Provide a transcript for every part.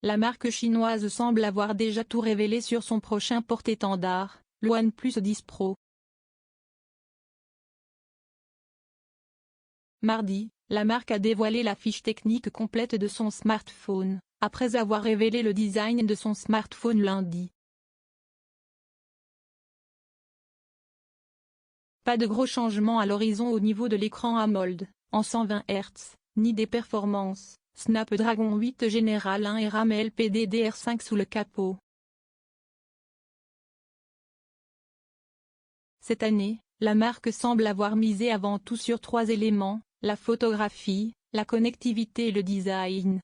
la marque chinoise semble avoir déjà tout révélé sur son prochain porte-étendard, le OnePlus 10 Pro. Mardi, la marque a dévoilé la fiche technique complète de son smartphone, après avoir révélé le design de son smartphone lundi. Pas de gros changements à l'horizon au niveau de l'écran AMOLED, en 120 Hz, ni des performances, Snapdragon 8 Général 1 et RAM LPDDR5 sous le capot. Cette année, la marque semble avoir misé avant tout sur 3 éléments, la photographie, la connectivité et le design.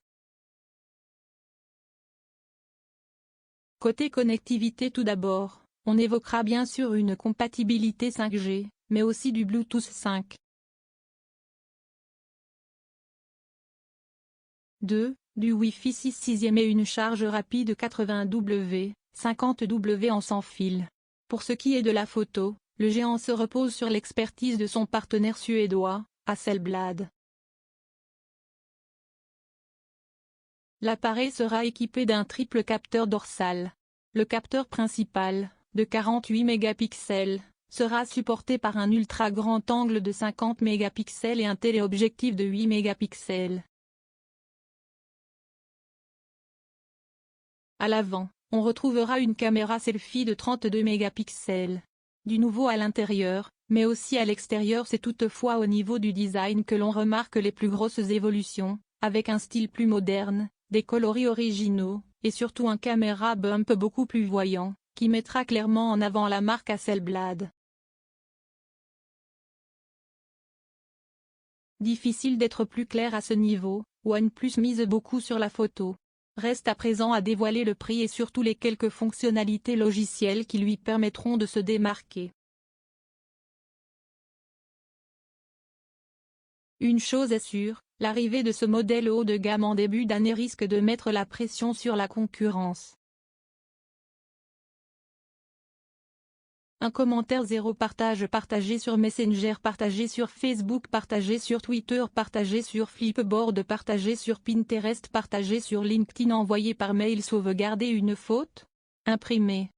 Côté connectivité tout d'abord, on évoquera bien sûr une compatibilité 5G, mais aussi du Bluetooth 5. 2. Du Wi-Fi 6 6e et une charge rapide 80W, 50W en sans fil. Pour ce qui est de la photo, le géant se repose sur l'expertise de son partenaire suédois, Hasselblad. L'appareil sera équipé d'un triple capteur dorsal. Le capteur principal, de 48 mégapixels, sera supporté par un ultra grand angle de 50 mégapixels et un téléobjectif de 8 mégapixels. À l'avant, on retrouvera une caméra selfie de 32 mégapixels. Du nouveau à l'intérieur, mais aussi à l'extérieur, c'est toutefois au niveau du design que l'on remarque les plus grosses évolutions, avec un style plus moderne, des coloris originaux, et surtout un caméra bump beaucoup plus voyant, qui mettra clairement en avant la marque Hasselblad. Difficile d'être plus clair à ce niveau, OnePlus mise beaucoup sur la photo. Reste à présent à dévoiler le prix et surtout les quelques fonctionnalités logicielles qui lui permettront de se démarquer. Une chose est sûre, l'arrivée de ce modèle haut de gamme en début d'année risque de mettre la pression sur la concurrence. Un commentaire 0 partagé sur Messenger, partagé sur Facebook, partagé sur Twitter, partagé sur Flipboard, partagé sur Pinterest, partagé sur LinkedIn, envoyé par mail, sauvegarder une faute, imprimé.